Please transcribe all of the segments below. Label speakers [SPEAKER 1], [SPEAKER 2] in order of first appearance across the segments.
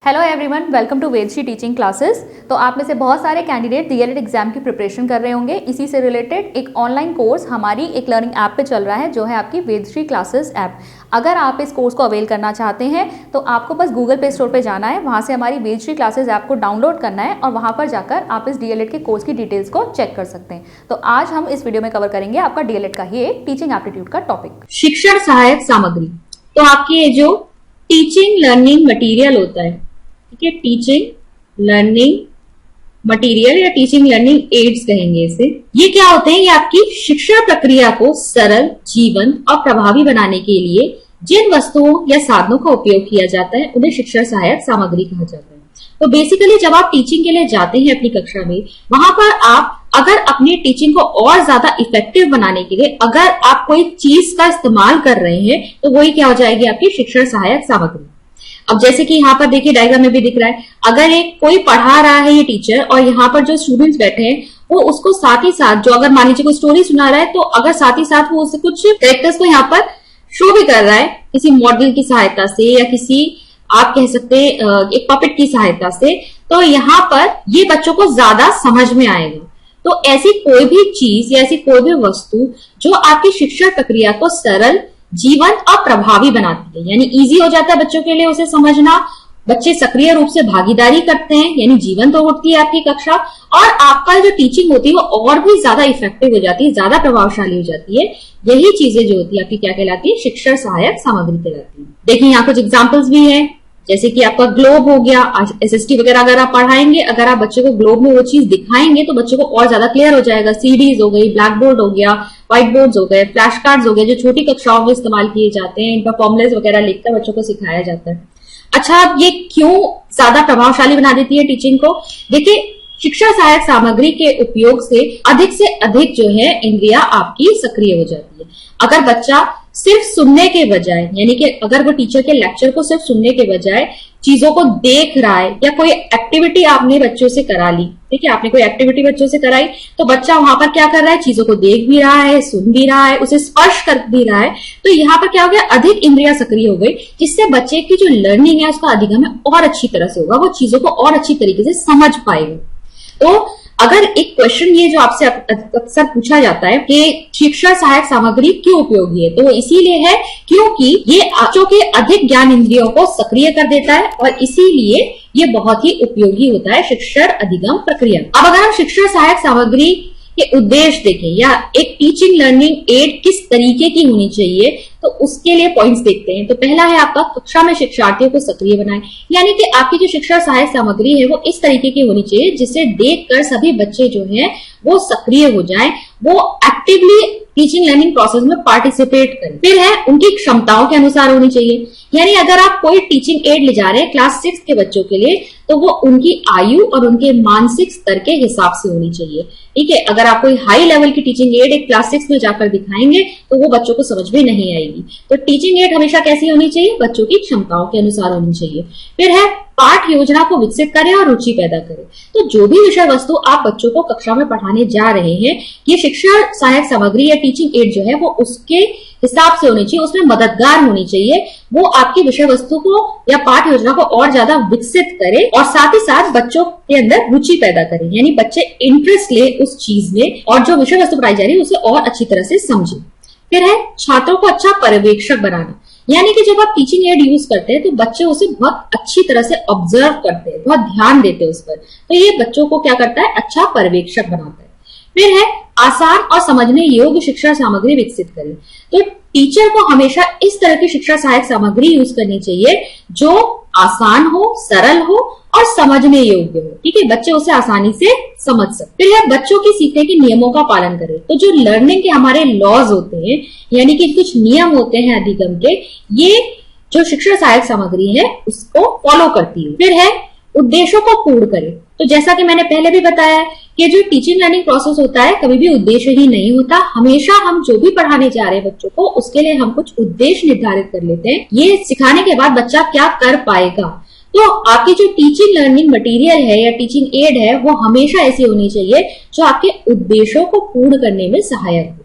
[SPEAKER 1] Hello everyone, welcome to Vedshree teaching classes. तो आप में से बहुत सारे कैंडिडेट डीएलएड एग्जाम की प्रिपरेशन कर रहे होंगे। इसी से रिलेटेड एक ऑनलाइन कोर्स हमारी एक लर्निंग ऐप पे चल रहा है जो है आपकी वेदश्री क्लासेस ऐप। अगर आप इस कोर्स को अवेल करना चाहते हैं तो आपको बस गूगल प्ले स्टोर पे जाना है, वहाँ से हमारी वेदश्री क्लासेस ऐप को डाउनलोड करना है और वहाँ पर जाकर आप इस डीएलएड के कोर्स की डिटेल्स को चेक कर सकते हैं। तो आज हम इस वीडियो में कवर करेंगे आपका डीएलएड का ही एक टीचिंग एप्टीट्यूड का टॉपिक,
[SPEAKER 2] शिक्षण सहायक सामग्री। तो आपकी ये जो टीचिंग लर्निंग मटेरियल होता है, ठीक है, टीचिंग लर्निंग मटेरियल या टीचिंग लर्निंग एड्स कहेंगे इसे। ये क्या होते हैं? ये आपकी शिक्षण प्रक्रिया को सरल, जीवंत और प्रभावी बनाने के लिए जिन वस्तुओं या साधनों का उपयोग किया जाता है उन्हें शिक्षण सहायक सामग्री कहा जाता है। तो बेसिकली जब आप टीचिंग के लिए जाते हैं अपनी कक्षा में, वहां पर आप अगर अपनी टीचिंग को और ज्यादा इफेक्टिव बनाने के लिए अगर आप कोई चीज का इस्तेमाल कर रहे हैं तो वही क्या हो जाएगी? आपकी शिक्षण सहायक सामग्री। अब जैसे कि यहाँ पर देखिए डायग्राम में भी दिख रहा है, अगर एक कोई पढ़ा रहा है ये टीचर और यहाँ पर जो स्टूडेंट्स बैठे हैं वो उसको साथ ही साथ, जो अगर मान लीजिए कोई स्टोरी सुना रहा है तो अगर साथ ही साथ वो उससे कुछ कैरेक्टर्स को यहाँ पर शो भी कर रहा है किसी मॉडल की सहायता से या किसी आप कह सकते हैं एक पपेट की सहायता से, तो यहाँ पर ये बच्चों को ज्यादा समझ में आएगा। तो ऐसी कोई भी चीज या ऐसी कोई भी वस्तु जो आपकी शिक्षण प्रक्रिया को सरल, जीवंत और प्रभावी बनाती है, यानी इजी हो जाता है बच्चों के लिए उसे समझना, बच्चे सक्रिय रूप से भागीदारी करते हैं, यानी जीवंत हो उठती है आपकी कक्षा और आपका जो टीचिंग होती है वो और भी ज्यादा इफेक्टिव हो जाती है, ज्यादा प्रभावशाली हो जाती है। यही चीजें जो होती है आपकी क्या कहलाती है? शिक्षण सहायक सामग्री कहलाती है। देखिए यहाँ कुछ एग्जाम्पल्स भी है, जैसे कि आपका ग्लोब हो गया, एसएसटी वगैरह अगर आप पढ़ाएंगे, अगर आप बच्चे को ग्लोब में वो चीज दिखाएंगे तो बच्चे को और ज्यादा क्लियर हो जाएगा। सीडीज हो गई, ब्लैक बोर्ड हो गया, व्हाइट बोर्ड हो गए, फ्लैश कार्ड्स हो गए, जो छोटी कक्षाओं में इस्तेमाल किए जाते हैं, इन पर फॉर्मुलेस वगैरह लिखकर बच्चों को सिखाया जाता है। अच्छा, अब ये क्यों ज्यादा प्रभावशाली बना देती है टीचिंग को? देखिए, शिक्षण सहायक सामग्री के उपयोग से अधिक जो है इंद्रियां आपकी सक्रिय हो जाती है। अगर बच्चा सिर्फ सुनने के बजाय, यानी कि अगर वो टीचर के लेक्चर को सिर्फ सुनने के बजाय चीजों को देख रहा है या कोई एक्टिविटी आपने बच्चों से करा ली, ठीक है, आपने कोई एक्टिविटी बच्चों से कराई तो बच्चा वहां पर क्या कर रहा है? चीजों को देख भी रहा है, सुन भी रहा है, उसे स्पर्श कर भी रहा है। तो यहाँ पर क्या हो गया? अधिक इंद्रियां सक्रिय हो गई, जिससे बच्चे की जो लर्निंग है उसका अधिगम और अच्छी तरह से होगा, वो चीजों को और अच्छी तरीके से समझ पाएगा। तो अगर एक क्वेश्चन ये जो आपसे अक्सर पूछा जाता है कि शिक्षण सहायक सामग्री क्यों उपयोगी है, तो वो इसीलिए है क्योंकि ये बच्चों के अधिक ज्ञान इंद्रियों को सक्रिय कर देता है और इसीलिए ये बहुत ही उपयोगी होता है शिक्षण अधिगम प्रक्रिया। अब अगर हम शिक्षण सहायक सामग्री के उद्देश्य देखें या एक टीचिंग लर्निंग एड किस तरीके की होनी चाहिए, तो उसके लिए पॉइंट्स देखते हैं। तो पहला है आपका कक्षा में शिक्षार्थियों को सक्रिय बनाएं, यानी कि आपकी जो शिक्षण सहायक सामग्री है वो इस तरीके की होनी चाहिए जिसे देखकर सभी बच्चे जो हैं वो सक्रिय हो जाएं, वो एक्टिवली टीचिंग लर्निंग प्रोसेस में पार्टिसिपेट करें। फिर है उनकी क्षमताओं के अनुसार होनी चाहिए, यानी अगर आप कोई टीचिंग एड ले जा रहे हैं क्लास 6 के बच्चों के लिए तो वो उनकी आयु और उनके मानसिक स्तर के हिसाब से होनी चाहिए, ठीक है। अगर आप कोई हाई लेवल की टीचिंग एड एक क्लास 6 में जाकर दिखाएंगे तो वो बच्चों को समझ में नहीं आएगी। तो टीचिंग एड हमेशा कैसी होनी चाहिए? बच्चों की क्षमताओं के अनुसार होनी चाहिए। फिर है पाठ योजना को विकसित करें और रुचि पैदा करें। तो जो भी विषय वस्तु आप बच्चों को कक्षा में पढ़ाने जा रहे हैं, ये शिक्षण सहायक सामग्री या टीचिंग एड जो है वो उसके हिसाब से होनी चाहिए, उसमें मददगार होनी चाहिए, वो आपकी विषय वस्तु को या पाठ योजना को और ज्यादा विकसित करे और साथ ही साथ बच्चों के अंदर रुचि पैदा करे, यानी बच्चे इंटरेस्ट ले उस चीज में और जो विषय वस्तु पढ़ाई जा रही है उसे और अच्छी तरह से समझे। फिर है छात्रों को अच्छा पर्यवेक्षक बनाना, यानी कि जब आप टीचिंग एड यूज करते हैं तो बच्चे उसे बहुत अच्छी तरह से ऑब्जर्व करते हैं, बहुत ध्यान देते हैं उस पर, तो ये बच्चों को क्या करता है? अच्छा पर्यवेक्षक बनाता है। फिर है आसान और समझने योग्य शिक्षा सामग्री विकसित करें। तो टीचर को हमेशा इस तरह की शिक्षा सहायक सामग्री यूज करनी चाहिए जो आसान हो, सरल हो और समझने योग्य हो, ठीक है, बच्चे उसे आसानी से समझ सकते। फिर है बच्चों की सीखने के नियमों का पालन करें। तो जो लर्निंग के हमारे लॉज होते हैं, यानी कि कुछ नियम होते हैं अधिगम के, ये जो शिक्षा सहायक सामग्री है उसको फॉलो करती है। फिर है उद्देश्यों को पूर्ण करें। तो जैसा कि मैंने पहले भी बताया कि जो टीचिंग लर्निंग प्रोसेस होता है कभी भी उद्देश्य ही नहीं होता, हमेशा हम जो भी पढ़ाने जा रहे हैं बच्चों को उसके लिए हम कुछ उद्देश्य निर्धारित कर लेते हैं। ये सिखाने के बाद बच्चा क्या कर पाएगा। तो आपकी जो टीचिंग लर्निंग मटेरियल है या टीचिंग एड है वो हमेशा ऐसी होनी चाहिए जो आपके उद्देश्यों को पूर्ण करने में सहायक हो।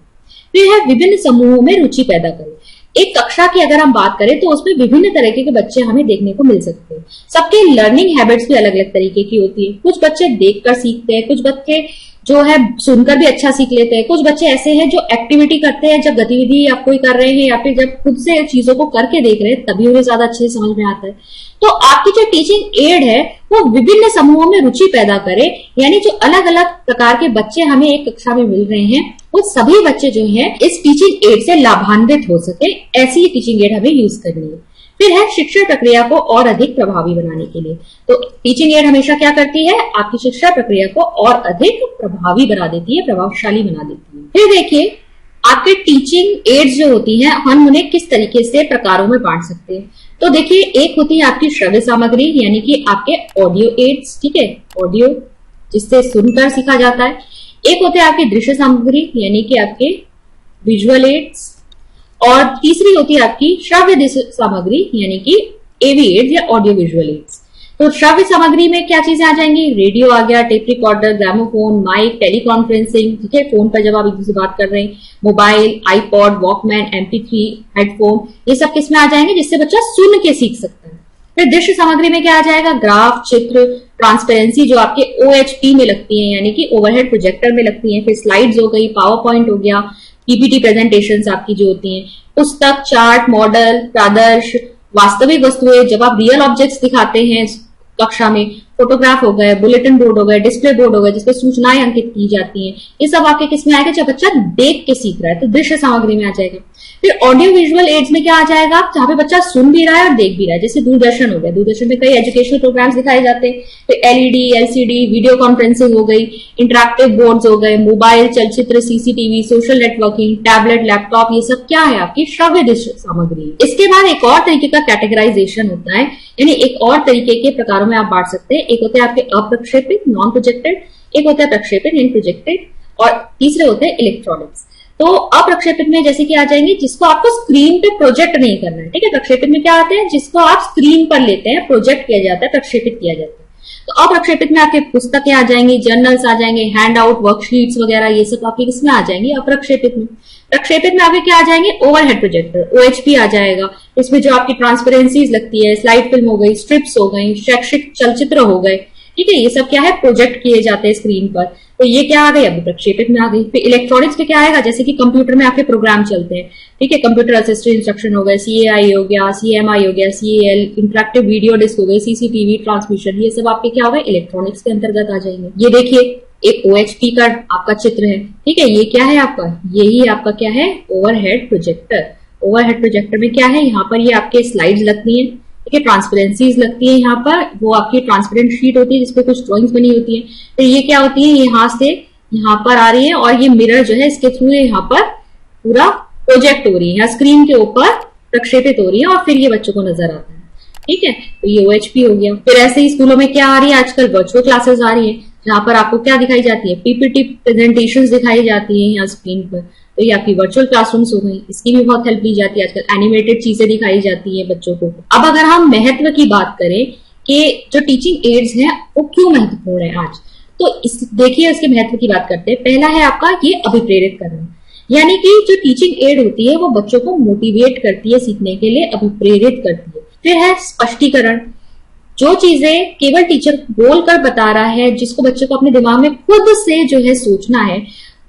[SPEAKER 2] फिर है विभिन्न समूहों में रुचि पैदा करें। एक कक्षा की अगर हम बात करें तो उसमें विभिन्न तरीके के बच्चे हमें देखने को मिल सकते हैं। सबके लर्निंग हैबिट्स भी अलग अलग तरीके की होती है। कुछ बच्चे देखकर सीखते हैं, कुछ बच्चे जो है सुनकर भी अच्छा सीख लेते हैं, कुछ बच्चे ऐसे हैं जो एक्टिविटी करते हैं, जब गतिविधि आप कोई कर रहे हैं या फिर जब खुद से चीजों को करके देख रहे हैं तभी उन्हें ज्यादा अच्छे से समझ में आता है। तो आपकी जो टीचिंग एड है वो विभिन्न समूहों में रुचि पैदा करे, यानी जो अलग अलग प्रकार के बच्चे हमें एक कक्षा में मिल रहे हैं वो सभी बच्चे जो है इस टीचिंग एड से लाभान्वित हो सके, ऐसी टीचिंग एड हमें यूज करनी है। फिर है शिक्षण प्रक्रिया को और अधिक प्रभावी बनाने के लिए। तो टीचिंग एड हमेशा क्या करती है, आपकी शिक्षा प्रक्रिया को और अधिक प्रभावी बना देती है, प्रभावशाली बना देती है। फिर देखिए आपके टीचिंग एड्स जो होती हैं हम उन्हें किस तरीके से प्रकारों में बांट सकते हैं। तो देखिए एक होती है आपकी श्रव्य सामग्री यानी कि आपके ऑडियो एड्स, ठीक है, ऑडियो जिससे सुनकर सीखा जाता है। एक होते हैं आपकी दृश्य सामग्री यानी कि आपके विजुअल एड्स, और तीसरी होती है आपकी श्रव्य सामग्री यानी कि एवी एड्स या ऑडियो विजुअल एड्स। तो श्रव्य सामग्री में क्या चीजें आ जाएंगी, रेडियो आ गया, tape recorder, gramophone, mic, teleconferencing, ठीक है, फोन पर जब आप एक दूसरे से बात कर रहे हैं, mobile, iPod, Walkman, MP3, headphone, ये सब किसमें आ जाएंगे, जिससे बच्चा सुन के सीख सकता है। फिर दृश्य सामग्री में क्या आ जाएगा, ग्राफ, चित्र, ट्रांसपेरेंसी जो आपके OHP में लगती है यानी कि ओवरहेड प्रोजेक्टर में लगती है। फिर स्लाइड्स हो गई, पावर पॉइंट हो गया, PPT प्रेजेंटेशंस आपकी जो होती हैं, पुस्तक, चार्ट, मॉडल, प्रादर्श, वास्तविक वस्तुएं जब आप रियल ऑब्जेक्ट्स दिखाते हैं कक्षा में, फोटोग्राफ हो गए, बुलेटिन बोर्ड हो गए, डिस्प्ले बोर्ड हो गए जिसपे सूचनाएं अंकित की जाती हैं, ये सब आपके किसमें आएगा, जब बच्चा देख के सीख रहा है तो दृश्य सामग्री में आ जाएगा। फिर ऑडियो विजुअल एड्स में क्या आ जाएगा, जहां पे बच्चा सुन भी रहा है और देख भी रहा है, जैसे दूरदर्शन हो गया, दूरदर्शन में कई एजुकेशनल प्रोग्राम्स दिखाए जाते हैं। फिर LED, LCD, वीडियो कॉन्फ्रेंसिंग हो गई, इंटरैक्टिव बोर्ड्स हो गए, मोबाइल, चलचित्र, CCTV, social networking, tablet, laptop, ये सब क्या है आपकी श्रव्य दृश्य सामग्री। इसके बाद एक और तरीके का कैटेगराइजेशन होता है, यानी एक और तरीके के प्रकारों में आप बांट सकते हैं। एक होते हैं आपके अप्रक्षेपित नॉन प्रोजेक्टेड, एक होता है प्रक्षेपित यानी प्रोजेक्टेड, और तीसरे होते हैं इलेक्ट्रॉनिक्स। तो अप्रक्षेपित में जैसे कि आ जाएंगे जिसको आपको स्क्रीन पे प्रोजेक्ट नहीं करना है, ठीक है। प्रक्षेपित में क्या आते हैं, जिसको आप स्क्रीन पर लेते हैं, प्रोजेक्ट किया जाता है, प्रक्षेपित किया जाता है। तो अप्रक्षेपित में आपके पुस्तकें आ जाएंगी, जर्नल्स आ जाएंगे, हैंड आउट, वर्कशीट्स वगैरह, ये सब आपके किसमें आ जाएंगे, अप्रक्षेपित में। प्रक्षेपित में आपके क्या आ जाएंगे, ओवरहेड प्रोजेक्टर, OHP आ जाएगा, इसमें जो आपकी ट्रांसपेरेंसीज लगती है, स्लाइड फिल्म हो गई, स्ट्रिप्स हो गई, शैक्षिक चलचित्र हो गए, ठीक है, ये सब क्या है, प्रोजेक्ट किए जाते हैं स्क्रीन पर। तो ये क्या आ गई, अभी प्रक्षेपित में आ गई। फिर इलेक्ट्रॉनिक्स में क्या आएगा, जैसे कि कंप्यूटर में आपके प्रोग्राम चलते हैं, ठीक है, कंप्यूटर असिस्टेड इंस्ट्रक्शन हो गए, CAI हो गया, CMI हो गया, CAL, इंटरैक्टिव वीडियो डिस्क हो गई, CCTV, ट्रांसमिशन, ये सब आपके क्या हो गए, इलेक्ट्रॉनिक्स के अंतर्गत आ जाएंगे। ये देखिए एक OHP का आपका चित्र है, ठीक है, ये क्या है आपका, यही आपका क्या है, ओवरहेड प्रोजेक्टर। ओवरहेड प्रोजेक्टर में क्या है, यहाँ पर ये आपके स्लाइड्स लगती हैं, ठीक है, ट्रांसपेरेंसीज लगती है, यहाँ पर वो आपकी ट्रांसपेरेंट शीट होती है जिसपे कुछ ड्राइंग्स बनी होती है। तो ये क्या होती है, यहाँ से यहाँ पर आ रही है और ये मिरर जो है इसके थ्रू यहाँ पर पूरा प्रोजेक्ट हो रही है, यहाँ स्क्रीन के ऊपर प्रक्षेपित हो रही है और फिर ये बच्चों को नजर आता है, ठीक है। तो ये OHP हो गया। फिर ऐसे ही स्कूलों में क्या आ रही है, आजकल वर्चुअल क्लासेस आ रही है, जहां पर आपको क्या दिखाई जाती है, PPT प्रेजेंटेशंस दिखाई जाती है यहाँ स्क्रीन पर। तो ये आपकी वर्चुअल क्लासरूम्स हो गई, इसकी भी बहुत हेल्प ली जाती है, आजकल एनिमेटेड चीजें दिखाई जाती है बच्चों को। अब अगर हम महत्व की बात करें कि जो टीचिंग एड्स हैं वो क्यों महत्वपूर्ण है आज, तो देखिए उसके महत्व की बात करते हैं। पहला है आपका ये अभिप्रेरित करना, यानी कि जो टीचिंग एड होती है वो बच्चों को मोटिवेट करती है सीखने के लिए, अभिप्रेरित करती है। फिर है स्पष्टीकरण, जो चीजें केवल टीचर बोलकर बता रहा है, जिसको बच्चों को अपने दिमाग में खुद से जो है सोचना है,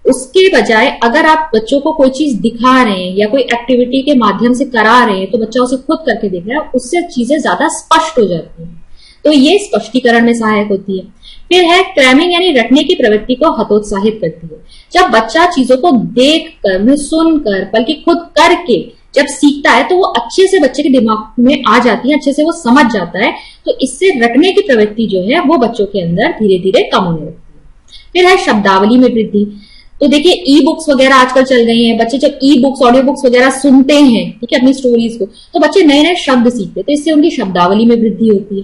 [SPEAKER 2] उसके बजाय अगर आप बच्चों को कोई चीज दिखा रहे हैं या कोई एक्टिविटी के माध्यम से करा रहे हैं तो बच्चा उसे खुद करके देख रहा है, उससे चीजें ज्यादा स्पष्ट हो जाती हैं। तो ये स्पष्टीकरण में सहायक होती है। फिर है क्रैमिंग, यानी रटने की प्रवृत्ति को हतोत्साहित करती है। जब बच्चा चीजों को देख कर, सुनकर, बल्कि खुद करके जब सीखता है तो वो अच्छे से बच्चे के दिमाग में आ जाती है, अच्छे से वो समझ जाता है, तो इससे रटने की प्रवृत्ति जो है वो बच्चों के अंदर धीरे धीरे कम होने लगती है। फिर है शब्दावली में वृद्धि। तो देखिए ई-बुक्स वगैरह आजकल चल गई हैं, बच्चे जब ई-बुक्स, ऑडियो बुक्स वगैरह सुनते हैं, ठीक है, अपनी स्टोरीज को, तो बच्चे नए नए शब्द सीखते हैं, तो इससे उनकी शब्दावली में वृद्धि होती है।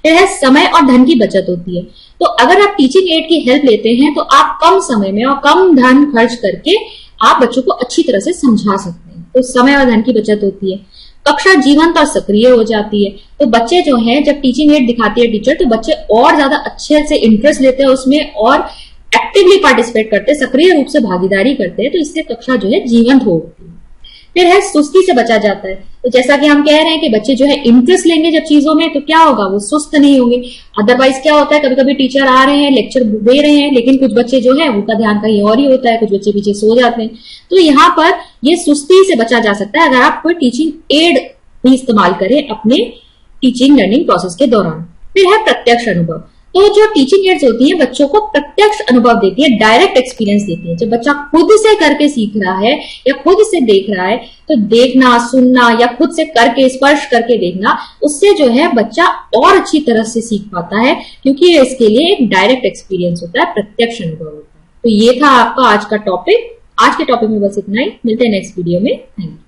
[SPEAKER 2] फिर है समय और धन की बचत होती है। तो अगर आप टीचिंग एड की हेल्प लेते हैं तो आप कम समय में और कम धन खर्च करके आप बच्चों को अच्छी तरह से समझा सकते हैं, तो समय और धन की बचत होती है। कक्षा जीवंत और सक्रिय हो जाती है। तो बच्चे जो है जब टीचिंग एड दिखाती है टीचर, तो बच्चे और ज्यादा अच्छे से इंटरेस्ट लेते हैं उसमें और एक्टिवली पार्टिसिपेट करते हैं, सक्रिय रूप से भागीदारी करते हैं, तो इससे कक्षा जो है जीवंत होती है। फिर है सुस्ती से बचा जाता है। तो जैसा कि हम कह रहे हैं कि बच्चे जो है इंटरेस्ट लेंगे जब चीजों में, तो क्या होगा, वो सुस्त नहीं होंगे। अदरवाइज क्या होता है, कभी कभी टीचर आ रहे हैं, लेक्चर दे रहे हैं, लेकिन कुछ बच्चे जो है उनका ध्यान कहीं और ही होता है, कुछ बच्चे पीछे सो जाते हैं। तो यहाँ पर ये सुस्ती से बचा जा सकता है अगर आप कोई टीचिंग एड भी इस्तेमाल करें अपने टीचिंग लर्निंग प्रोसेस के दौरान। फिर है प्रत्यक्ष अनुभव। तो जो टीचिंग एड्स होती हैं बच्चों को प्रत्यक्ष अनुभव देती है, डायरेक्ट एक्सपीरियंस देती है। जब बच्चा खुद से करके सीख रहा है या खुद से देख रहा है, तो देखना, सुनना या खुद से करके स्पर्श करके देखना, उससे जो है बच्चा और अच्छी तरह से सीख पाता है, क्योंकि इसके लिए एक डायरेक्ट एक्सपीरियंस होता है, प्रत्यक्ष अनुभव होता है। तो ये था आपका आज का टॉपिक। आज के टॉपिक में बस इतना ही, मिलते हैं नेक्स्ट वीडियो में। Thank you.